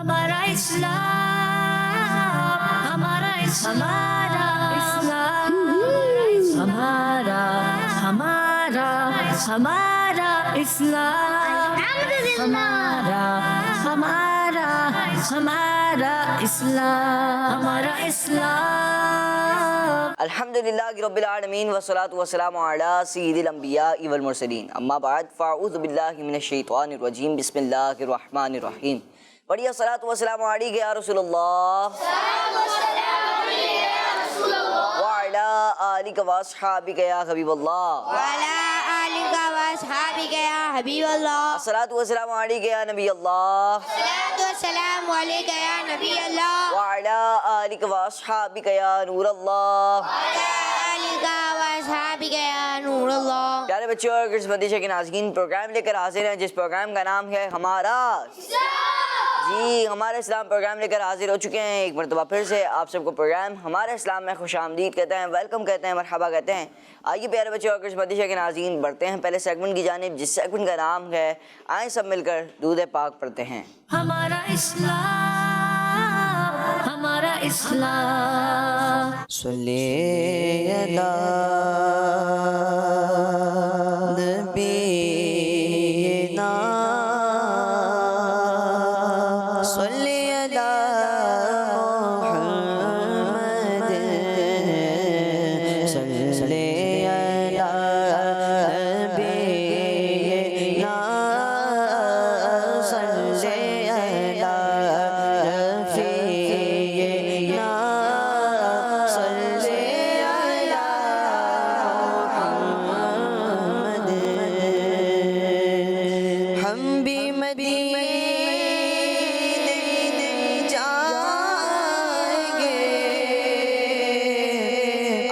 ہمارا اسلام، ہمارا اسلام، ہمارا ہمارا ہمارا اسلام، ہمارا ہمارا ہمارا اسلام، ہمارا اسلام۔ الحمدللہ رب العالمین والصلاة والسلام علی سید الانبیاء والمرسلین، اما بعد فاعوذ باللہ من الشیطان الرجیم، بسم اللہ الرحمن الرحیم۔ بڑھیا صلاۃ والسلام علیک یا رسول اللہ وعلی آلک واصحابک یا حبیب اللہ حبیب اللہ، الصلاۃ والسلام علیک یا نبی اللہ السلام علیکہ یا نبی اللہ، وعلی آلک واصحابک یا نور اللہ۔ نور اللہ۔ پیارے بچوں اور قسمتی کے ناظرین، پروگرام لے کر حاضر ہیں جس پروگرام کا نام ہے ہمارا جی ہمارا اسلام۔ پروگرام لے کر حاضر ہو چکے ہیں ایک مرتبہ پھر سے آپ سب کو پروگرام ہمارا اسلام میں خوش آمدید کہتے ہیں، ویلکم کہتے ہیں، مرحبا کہتے ہیں۔ آئیے پیارے بچوں اور قسمتی کے ناظرین بڑھتے ہیں پہلے سیگمنٹ کی جانب، جس سیگمنٹ کا نام ہے آئیں سب مل کر درود پاک پڑھتے ہیں۔ ہمارا اسلام، ہمارا اسلام، صلی علی نبینا صلی علی محمد صلی علی نبینا صلی علی رفیعنا صلی علی محمد۔ ہم بھی مدینے جائیں گے،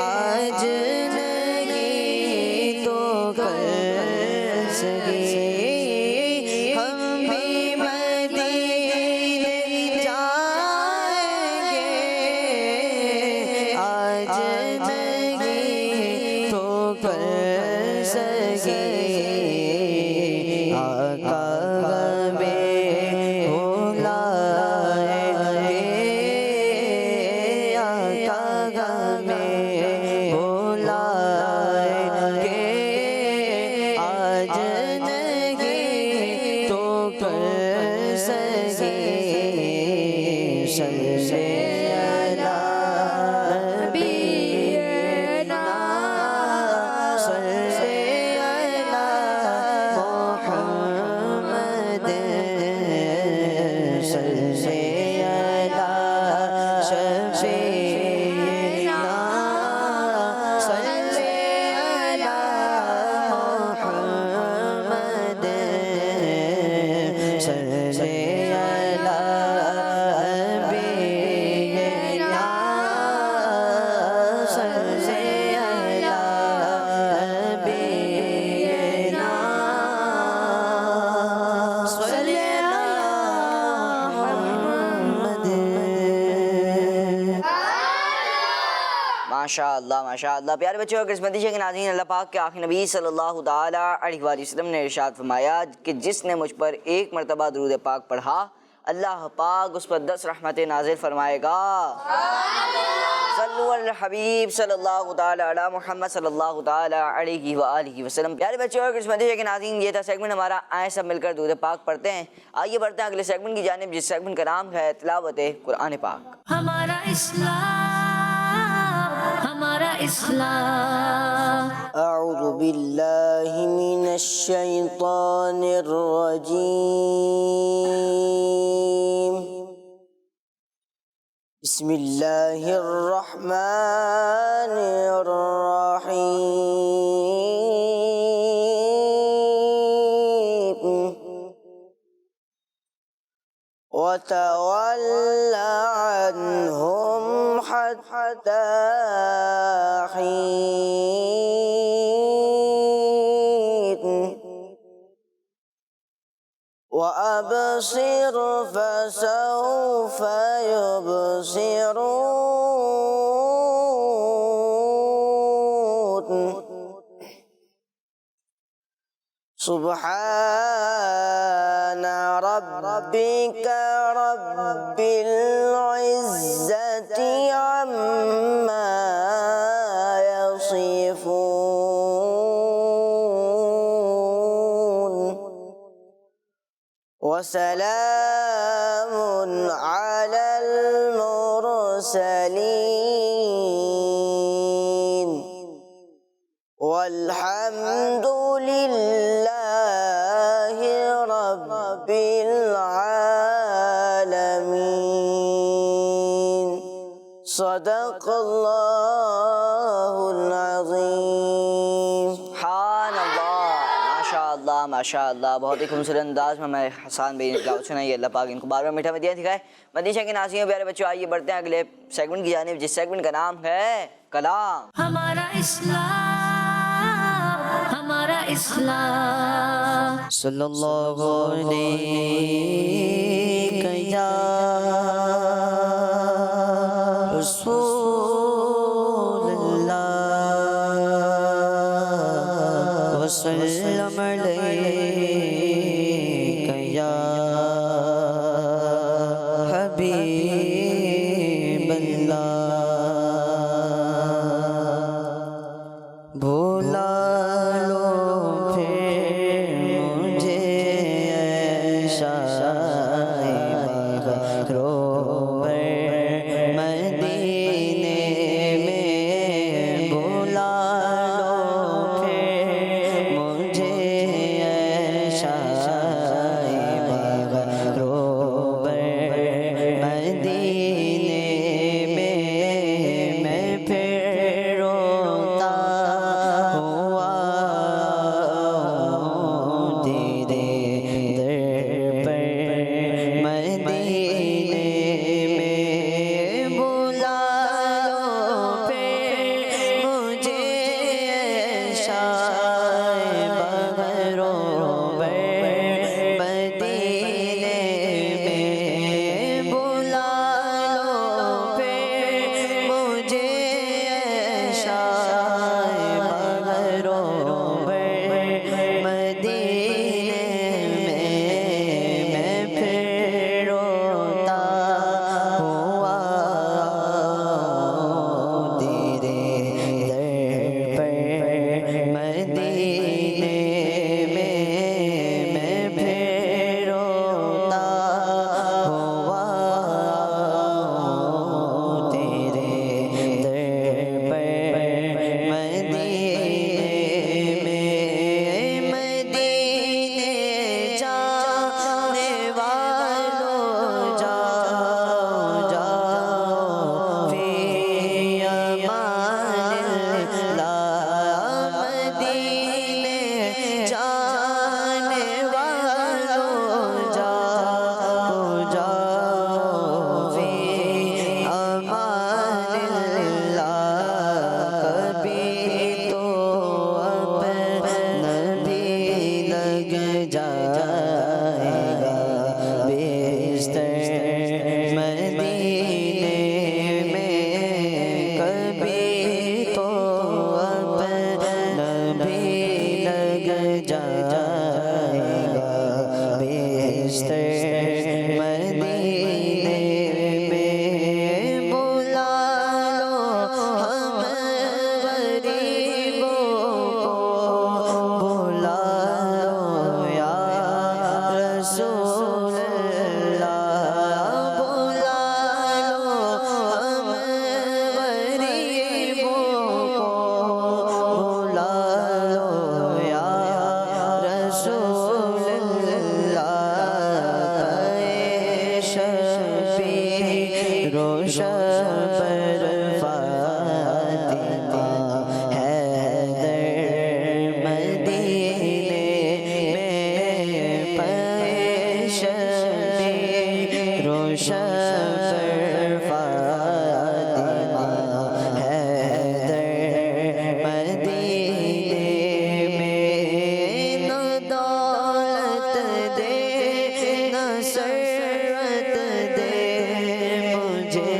آج نہیں تو کل سگے۔ ہم بھی مدینے جائیں گے، آج نہیں تو کل سگے۔ آقا ہمیں بلائیں گے، آقا ہمیں بلائیں گے، آج نہیں تو کل سگے۔ صلی علی نبینا صلی علی محمد صلی علی شفیعنا صلی علی محمد صلی علی نبینا صلی علی نبینا صلی علی محمد۔ ماشاء اللہ ماشاء اللہ۔ پیارے بچوں اور قسمتی کے ناظرین، اللہ پاک کے آخری نبی صلی اللہ تعالیٰ علیہ وآلہ وسلم نے ارشاد فرمایا کہ جس نے مجھ پر ایک مرتبہ درود پاک پڑھا، اللہ پاک اس پر 10 رحمتیں نازل فرمائے گا۔ صلو علی الحبیب صلی اللہ تعالیٰ علی محمد صلی اللہ تعالیٰ علیہ وآلہ وسلم۔ پیارے بچوں اور قسمتی کے ناظرین، یہ تھا سیگمنٹ ہمارا آئیں سب مل کر درود پاک پڑھتے ہیں۔ آئیے بڑھتے ہیں اگلے سیگمنٹ کی جانب، جس سیگمنٹ کا نام ہے تلاوت قرآن پاک۔ ہمارا اسلام، ہمارا اسلام۔ اعوذ باللہ من الشیطان الرجیم، بسم اللہ الرحمن الرحیم۔ وتول عنهم حتى حين وأبصر فسوف يبصرون سبحان ربك رب رب العزة عما يصفون وسلام على المرسلين والحمد لله رب العالمين صدق الله العظيم. سبحان اللہ، ماشاء اللہ ماشاء اللہ، بہت ہی خوبصورت انداز میں ہمیں حسان بھائی نے تلاوت سنائی. اللہ پاک ان کو بار بار میٹھا مدینہ دکھائے. مدینہ کے ناظرین پیارے بچوں، آئیے بڑھتے ہیں اگلے سیگمنٹ کی جانب، جس سیگمنٹ کا نام ہے کلام. ہمارا اسلام، ہمارا اسلام. صلی اللہ علیہ یا رسول اللہ وسلم علیک یا حبیب اللہ. بھولا لو پھر مجھے اے شاہد روبر مدینے میں. بھولا لو پھر مجھے اے شاہد روبر مدینے میں. میں پھر روتا ہوا تیرے در پر مدینے میں. بلا لو پھر مجھے شاہ بغروبر مدینے میں. بلا لو پھر مجھے شاہ بغروبر مدینے میں. میں پھر روتا ہوا تیرے در پر مدینے میں. میں پھر روتا ہوا تیرے در پر مدینے میں. مدینے جانے والوں جاؤ جاؤ فی امان اللہ. مدینے جانے والوں جاؤ جاؤ فی امان اللہ. کبھی تو اپنا بھی لگ جائے گا بستر مدینے میں. کبھی تو اپنا بھی لگ جائے گا بستر مدینے میں. بلا لو ہم غریبوں کو، بلا لو یا رسول اللہ. بلا لو ہم غریبوں کو، بلا لو یا رسول اللہ. شفیع روشن پر فاطمہ حیدر مدینے میں. شفیع روشن پر فاطمہ حیدر مدینے میں. نہ دولت دے نہ ثروت دے مجھے،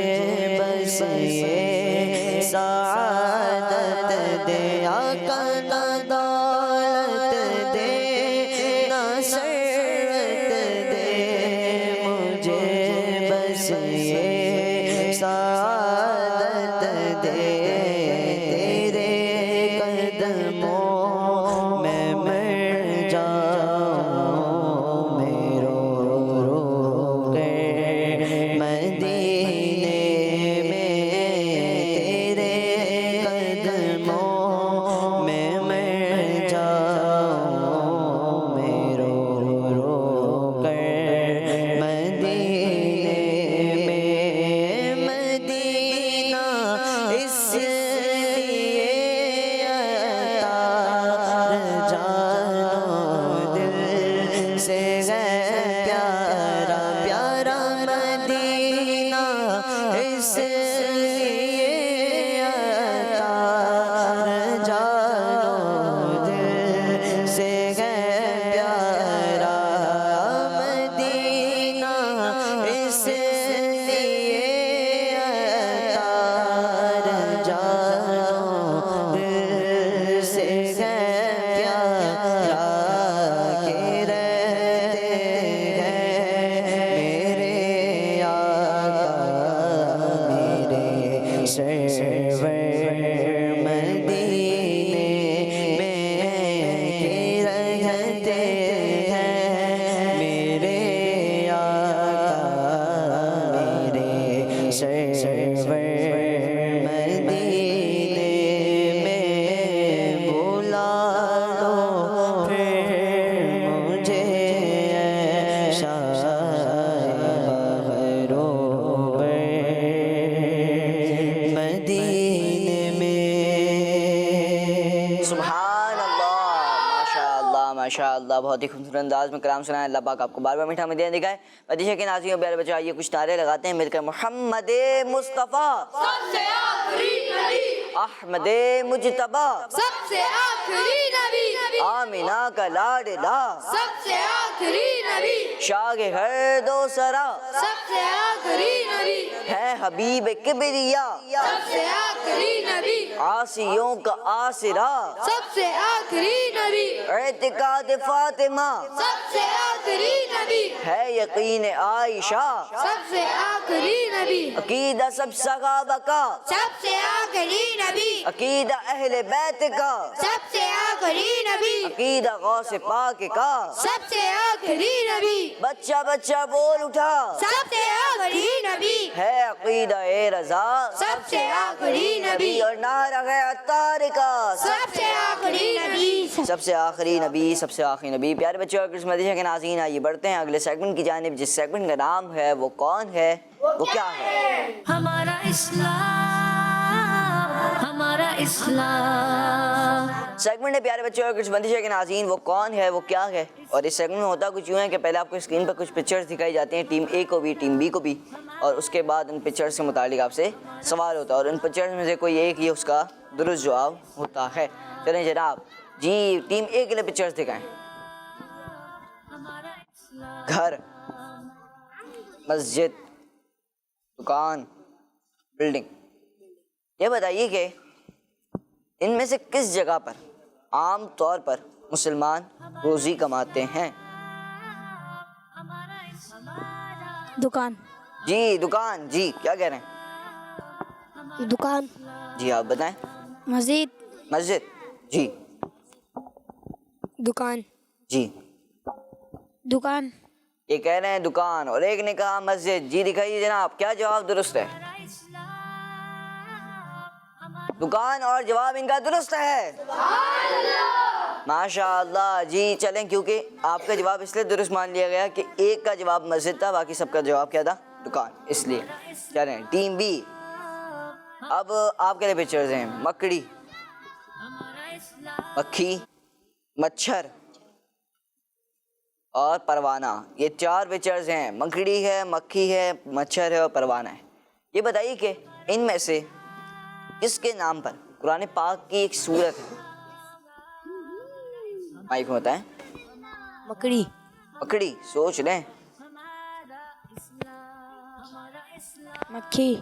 بس یہ سعادت دے. آقا نہ دولت دے نہ ثروت دے مجھے، بس یہ سعادت دے تیرے قدموں میں مر جاؤں میں رو رو کر مدینے میں تیرے قدموں میں مر جاؤں میں رو رو کر مدینے میں مدینہ اس لیے عطا جانو دل سے ہے پیارا پیارا مدینہ اس لیے عطا جانو دل سے ہے پیارا مدینہ اس لیے عطا جانو دل سے ہے پیارا کہ رہتے ہیں میرے آقا میرے سرور مدینے میں کہ رہتے ہیں میرے آقا میرے سرور مدینے میں بلا لو پھر مجھے مدینے میں سبحان اللہ ماشاء اللہ بہت ہی خوبصورت انداز میں کلام سنائے اللہ پاک آپ کو بار بار میٹھا مدینہ دکھائے مدیشہ کے ناظرین پیارے بچے آئیے کچھ نعرے لگاتے ہیں مل کر محمد مصطفیٰ سب سے آخری نبی احمد مجتبیٰ سب سے آخری نبی آمینہ کا لاڈلا سب سے آخری نبی شاہ ہر دو سرا سب سے آخری نبی ہے حبیب کبریا سب سے آخری نبی عاصیوں کا آسرا سب سے آخری نبی اعتقاد فاطمہ سب سے آخری نبی ہے یقین عائشہ سب سے آخری نبی عقیدہ سب صحابہ کا سب سے آخری نبی عقیدہ اہل بیت کا سب سے آخری نبی عقیدہ غوث پاک کا سب سے آخری نبی بچہ بچہ بول اٹھا سب سے آخری نبی ہے عقیدہ اے رضا سب سے آخری نبی اور نعرہ ہے عطار کا سب سے آخری نبی سب سے آخری نبی سب سے آخری نبی پیارے بچوں اور کرسمس مدیشہ کے ناظرین آئیے بڑھتے ہیں اگلے سیگمنٹ کی جانب جس سیگمنٹ کا نام ہے وہ کون ہے وہ کیا ہے ہمارا اسلام ہمارا اسلام سیگمنٹ ہے پیارے بچوں اور کرسمس مدیشہ کے ناظرین وہ کون ہے وہ کیا ہے اور اس سیگمنٹ میں ہوتا کچھ یوں ہے کہ پہلے آپ کو اسکرین پر کچھ پکچرز دکھائی جاتی ہیں ٹیم اے کو بھی ٹیم بی کو بھی اور اس کے بعد ان پکچرز کے متعلق آپ سے سوال ہوتا ہے اور ان پکچرز میں سے کوئی ایک ہی اس کا درست جواب ہوتا ہے چلیں جناب جی ٹیم اے کے لیے پکچرز دکھائیں گھر مسجد دکان بلڈنگ یہ بتائیے کہ ان میں سے کس جگہ پر عام طور پر مسلمان روزی کماتے ہیں دکان جی دکان جی کیا کہہ رہے ہیں دکان جی آپ بتائیں مسجد مسجد جی دکان جی دکان یہ کہہ رہے ہیں دکان اور ایک نے کہا مسجد جی دکھائیے جناب کیا جواب درست ہے دکان اور جواب ان کا درست ہے ماشاء اللہ جی چلیں کیونکہ آپ کا جواب اس لیے درست مان لیا گیا کہ ایک کا جواب مسجد تھا باقی سب کا جواب کیا تھا دکان اس لیے چلیں ٹیم بی اب آپ کے لیے پکچرز ہیں مکڑی مکھی مچھر اور پروانہ یہ چار پکچرز ہیں مکڑی ہے مکھی ہے مچھر ہے اور پروانہ ہے یہ بتائیے کہ ان میں سے کس کے نام پر قرآن پاک کی ایک سورت ہے مائک میں بتائیں مکڑی مکڑی سوچ لیں مکھی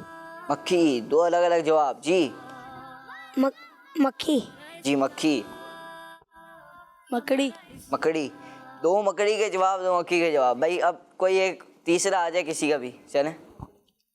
مکھی دو الگ الگ جواب جی مکھی جی مکھی مکڑی مکڑی دو مکڑی کے جواب دو مکھی کے جواب بھائی اب کوئی ایک تیسرا آ جائے کسی کا بھی چلیں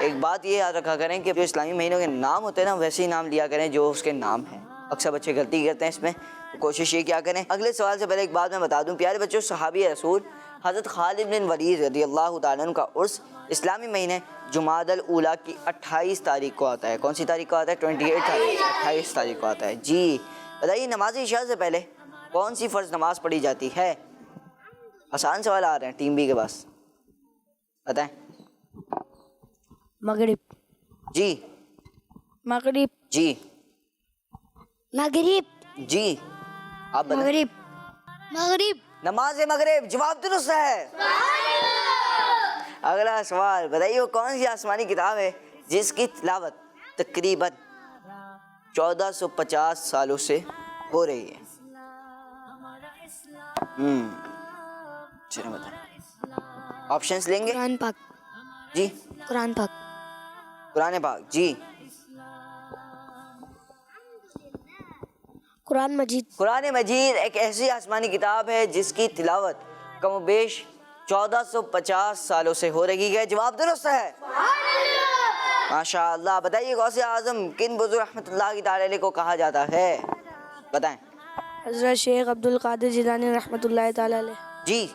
ایک بات یہ یاد رکھا کریں کہ جو اسلامی مہینوں کے نام ہوتے ہیں نا ویسے ہی نام لیا کریں جو اس کے نام ہیں. اکثر بچے غلطی کرتے ہیں اس میں, کوشش یہ کیا کریں. اگلے سوال سے پہلے ایک بات میں بتا دوں پیارے بچوں, صحابی رسول حضرت خالد بن ولید رضی اللہ تعالیٰ عنہ کا عرس اسلامی مہینے جمادی الاولیٰ کی 28 تاریخ کو آتا ہے. کون سی تاریخ کو آتا ہے؟ 28 تاریخ, 28 تاریخ کو آتا ہے. جی بتائیے نماز عشاء سے پہلے کون سی فرض نماز پڑھی جاتی ہے؟ آسان سوال آ رہے ہیں ٹیم بی کے پاس, بتائیں. مغرب. جی مغرب. جی مغرب. جی آپ بتائیں. مغرب. مغرب. نماز مغرب جواب درست ہے. اگلا سوال بتائیے وہ کون سی آسمانی کتاب ہے جس کی تلاوت تقریباً 1450 سالوں سے ہو رہی ہے؟ چلیں بتائیں, آپشنس لیں گے. قرآن پاک. جی قرآن پاک. قرآن پاک. جی قرآن مجید. قرآن مجید ایک ایسی آسمانی کتاب ہے جس کی تلاوت کم و بیش 1450 سالوں سے ہو رہی ہے. جواب درست ہے. ماشاء اللہ. بتائیے غوث اعظم کن بزرگ رحمۃ اللہ تعالی علیہ کو کہا جاتا ہے؟ بتائیں. حضرت شیخ عبد القادر جیلانی رحمۃ اللہ تعالی علیہ. جی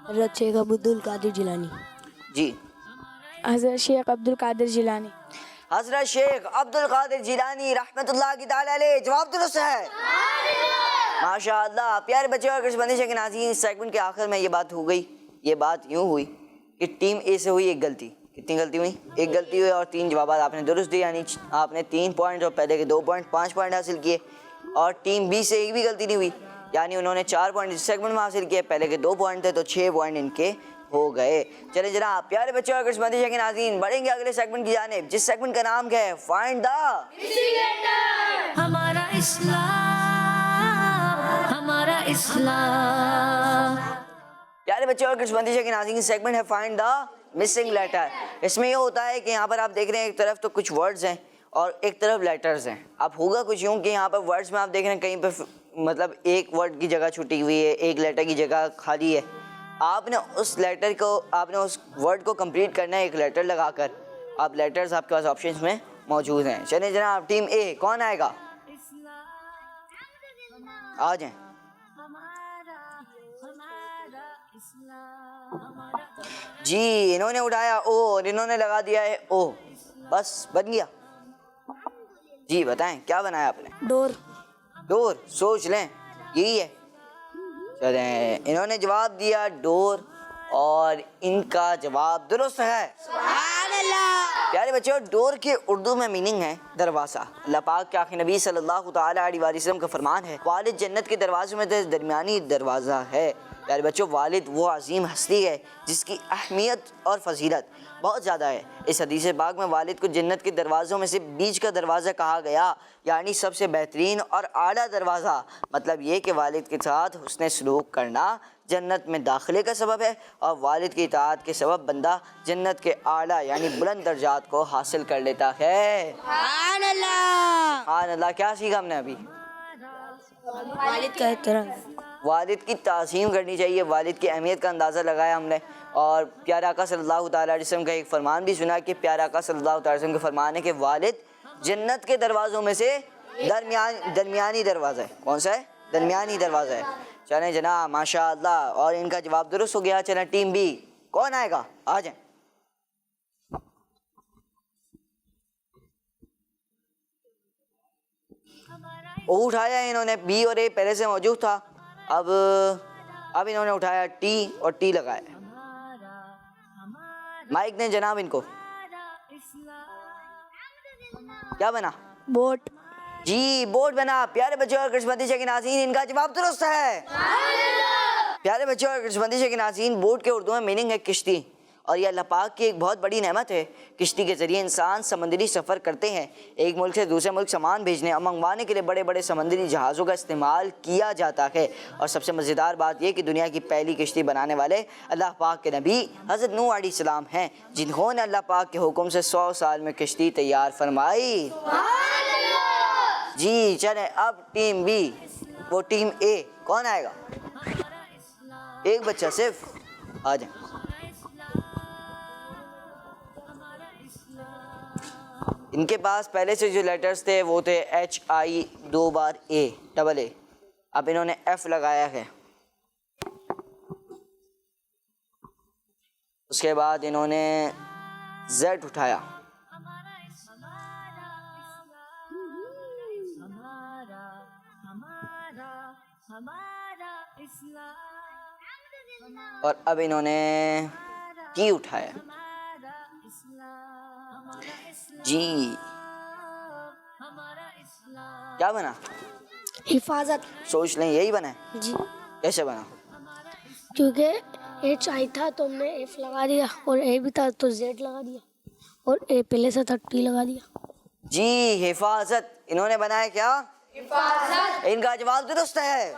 حضرت شیخ عبد القادر جیلانی. جی حضرت شیخ عبد القادر جیلانی. حضرت شیخ عبد القادر جیلانی رحمۃ اللہ تعالی علیہ. جواب درست ہے. ماشاء اللہ. پیارے بچوں اور بندش کے ناظرین, اس سیگمنٹ کے آخر میں یہ بات ہو گئی. یہ بات یوں ہوئی کہ ٹیم اے سے ہوئی ایک غلطی. کتنی غلطی ہوئی؟ ایک غلطی ہوئی اور 3 جوابات آپ نے درست دیے, یعنی آپ نے 3 پوائنٹ اور پہلے کے 2 پوائنٹ 5 پوائنٹ حاصل کیے. اور ٹیم بی سے ایک بھی غلطی نہیں ہوئی, یعنی انہوں نے 4 پوائنٹ اس سیگمنٹ میں حاصل کیے, پہلے کے 2 پوائنٹ تھے تو 6 پوائنٹ ان کے ہو گئے. چلے جناب پیارے بچوں اور بندش کے ناظرین, بڑھیں گے اگلے سیگمنٹ کی جانب جس سیگمنٹ کا نام ہے فائنڈ دا. ہمارا اسلام, ہمارا اسلام. پیارے بچوں اور بندش کے ناظرین, سیگمنٹ ہے فائنڈ دا مسنگ لیٹر. اس میں یہ ہوتا ہے کہ یہاں پر آپ دیکھ رہے ہیں ایک طرف تو کچھ ورڈز ہیں اور ایک طرف لیٹرز ہیں. اب ہوگا کچھ یوں کہ یہاں پر ورڈز میں آپ دیکھ رہے ہیں کہیں پہ مطلب ایک ورڈ کی جگہ چھٹی ہوئی ہے, ایک لیٹر کی جگہ خالی ہے. آپ نے اس لیٹر کو, آپ نے اس ورڈ کو کمپلیٹ کرنا ہے ایک لیٹر لگا کر. آپ لیٹرز آپ کے پاس آپشنز میں موجود ہیں. چلیں جناب ٹیم اے کون آئے گا؟ آ جائیں. جی انہوں نے اٹھایا او اور انہوں نے لگا دیا ہے او, بس بن گیا. جی بتائیں کیا بنایا آپ نے؟ ڈور. ڈور. سوچ لیں, یہی ہے. چلیں انہوں نے جواب دیا ڈور اور ان کا جواب درست ہے. سبحان اللہ. پیارے بچوں, ڈور کے اردو میں میننگ ہے دروازہ. اللہ پاک کے آخری نبی صلی اللہ تعالی علیہ وسلم کا فرمان ہے والد جنت کے دروازوں میں درمیانی دروازہ ہے. پیارے بچوں, والد وہ عظیم ہستی ہے جس کی اہمیت اور فضیلت بہت زیادہ ہے. اس حدیث پاک میں والد کو جنت کے دروازوں میں سے بیچ کا دروازہ کہا گیا, یعنی سب سے بہترین اور اعلیٰ دروازہ. مطلب یہ کہ والد کے ساتھ حسن سلوک کرنا جنت میں داخلے کا سبب ہے اور والد کی اطاعت کے سبب بندہ جنت کے اعلیٰ یعنی بلند درجات کو حاصل کر لیتا ہے. سبحان اللہ. سبحان اللہ. کیا سیکھا ہم نے ابھی؟ والد کا احترام. والد کی تعظیم کرنی چاہیے, والد کی اہمیت کا اندازہ لگایا ہم نے. اور پیارے آقا صلی اللہ تعالیٰ علیہ وسلم کا ایک فرمان بھی سنا کہ پیارے آقا صلی اللہ تعالیٰ علیہ وسلم کا فرمان ہے کہ والد جنت کے دروازوں میں سے درمیانی دروازہ ہے. کون سا ہے؟ درمیانی دروازہ ہے. چلیں جناب ماشاء اللہ, اور ان کا جواب درست ہو گیا. چلیں ٹیم بی کون آئے گا؟ آ جائیں. او اٹھایا انہوں نے, بی اور اے پہلے سے موجود تھا, اب انہوں نے اٹھایا ٹی اور ٹی لگایا. مائک نے جناب ان کو. کیا بنا؟ بوٹ. جی بوٹ بنا. پیارے بچوں اور بندش کے ناظرین, ان کا جواب درست ہے. پیارے بچوں اور بندش کے ناظرین, بوٹ کے اردو میں میننگ ہے کشتی, اور یہ اللہ پاک کی ایک بہت بڑی نعمت ہے. کشتی کے ذریعے انسان سمندری سفر کرتے ہیں. ایک ملک سے دوسرے ملک سامان بھیجنے اور منگوانے کے لیے بڑے بڑے سمندری جہازوں کا استعمال کیا جاتا ہے. اور سب سے مزیدار بات یہ کہ دنیا کی پہلی کشتی بنانے والے اللہ پاک کے نبی حضرت نوح علیہ السلام ہیں, جنہوں نے اللہ پاک کے حکم سے 100 سال میں کشتی تیار فرمائی. جی چلیں اب ٹیم بی, وہ ٹیم اے کون آئے گا؟ ایک بچہ صرف. آ جائیں. ان کے پاس پہلے سے جو لیٹرز تھے وہ تھے HI 2 bar A double A. اب انہوں نے F لگایا ہے. اس کے بعد انہوں نے Z اٹھایا. اور اب انہوں نے T اٹھایا. جی کیا بنا؟ حفاظت. سوچ لیں یہی بنا ہے. جی کیسے بنا؟ کیونکہ HI تھا تو ہم نے F لگا دیا, اور A بھی تھا تو Z لگا دیا, اور A پہلے سے تھا T لگا دیا. جی حفاظت. انہوں نے بنایا کیا؟ حفاظت. ان کا جواب درست ہے.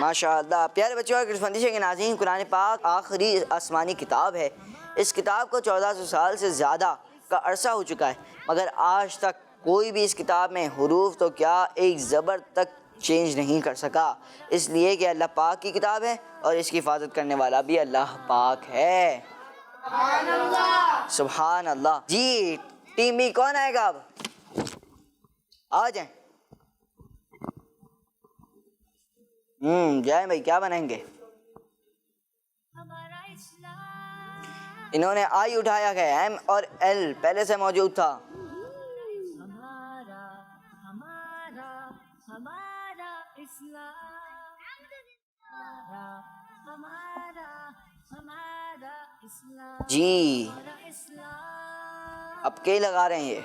ماشاء اللہ. پیارے بچوں اور کرسمندیشوں کے ناظرین, قرآن پاک آخری آسمانی کتاب ہے. اس کتاب کو 1400 سال سے زیادہ کا عرصہ ہو چکا ہے, مگر آج تک کوئی بھی اس کتاب میں حروف تو کیا ایک زبر تک چینج نہیں کر سکا, اس لیے کہ اللہ پاک کی کتاب ہے اور اس کی حفاظت کرنے والا بھی اللہ پاک ہے. سبحان اللہ. سبحان اللہ. جی ٹیم بی کون آئے گا؟ اب آ جائیں. جائیں بھائی, کیا بنائیں گے؟ انہوں نے آئی اٹھایا ہے. ایم اور ایل پہلے سے موجود تھا. جی اب کے لگا رہے ہیں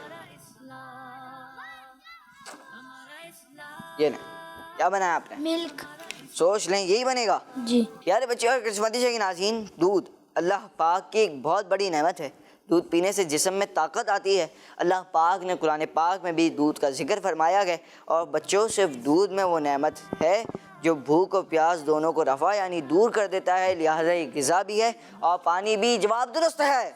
یہ نا, کیا بنایا آپ نے؟ ملک. سوچ لیں یہی بنے گا. جی پیارے بچے اور کرسمندیشوں کے ناظرین, دودھ اللہ پاک کی ایک بہت بڑی نعمت ہے. دودھ پینے سے جسم میں طاقت آتی ہے. اللہ پاک نے قرآن پاک میں بھی دودھ کا ذکر فرمایا ہے, اور بچوں صرف دودھ میں وہ نعمت ہے جو بھوک اور پیاس دونوں کو رفع یعنی دور کر دیتا ہے, لہٰذا یہ غذا بھی ہے اور پانی بھی. جواب درست ہے.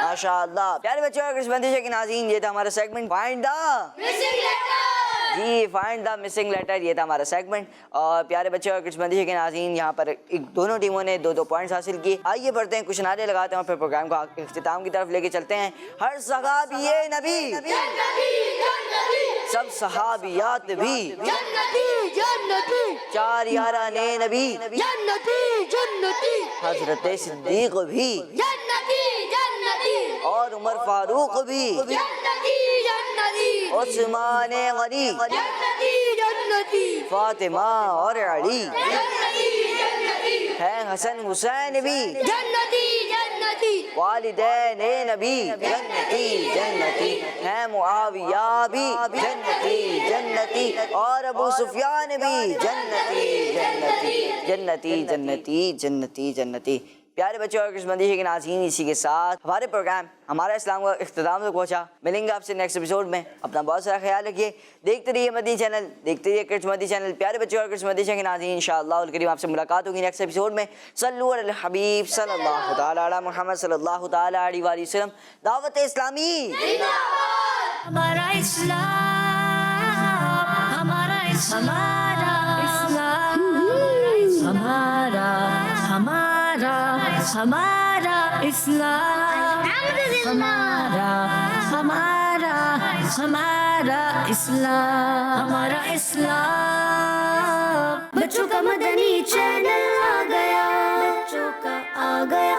ماشاء اللہ. پیارے بچوں اور کرسمندیشوں کے ناظرین, یہ تھا ہمارا segment find the missing letter. جی فائنڈ دا مسنگ لیٹر, یہ تھا ہمارا سیگمنٹ. اور پیارے بچے اور کرسمندیشوں کے ناظرین, یہاں پر دونوں ٹیموں نے 2 پوائنٹس حاصل کیے. آئیے بڑھتے ہیں, کچھ نعرے لگاتے ہیں اور پھر پروگرام کو اختتام کی طرف لے کے چلتے ہیں. ہر صحابی نبی, سب صحابیات بھی, چار یاران نبی, حضرت صدیق بھی, اور عمر فاروق بھی, عثمان غنی, فاطمہ اور علی, ہے حسن حسین بھی, والدین نبی جنتی جنتی, ہے معاویہ بھی جنتی جنتی, اور ابو سفیان بھی جنتی جنتی جنتی جنتی جنتی جنتی. پیارے بچوں اور کرسمندیشوں کے ناظرین, اسی کے ساتھ ہمارے پروگرام ہمارا اسلام کا اختتام تک پہنچا. ملیں گے آپ سے نیکسٹ ایپیسوڈ میں. اپنا بہت سارا خیال رکھیے. دیکھتے رہیے مدنی چینل, دیکھتے رہیے کرسمدی چینل. پیارے بچوں اور کرسمندیشوں کے ناظرین, انشاءاللہ الکریم آپ سے ملاقات ہوگی نیکسٹ ایپیسوڈ میں. صلو علی الحبیب صلی اللہ تعالی علی محمد صلی اللہ تعالی علیہ وآلہ وسلم. دعوت اسلامی ہمارا اسلام, ہمارا اسلام, ہمارا ہمارا اسلام, ہمارا اسلام, ہمارا اسلام. بچوں کا مدنی چینل آ گیا, بچوں کا آ گیا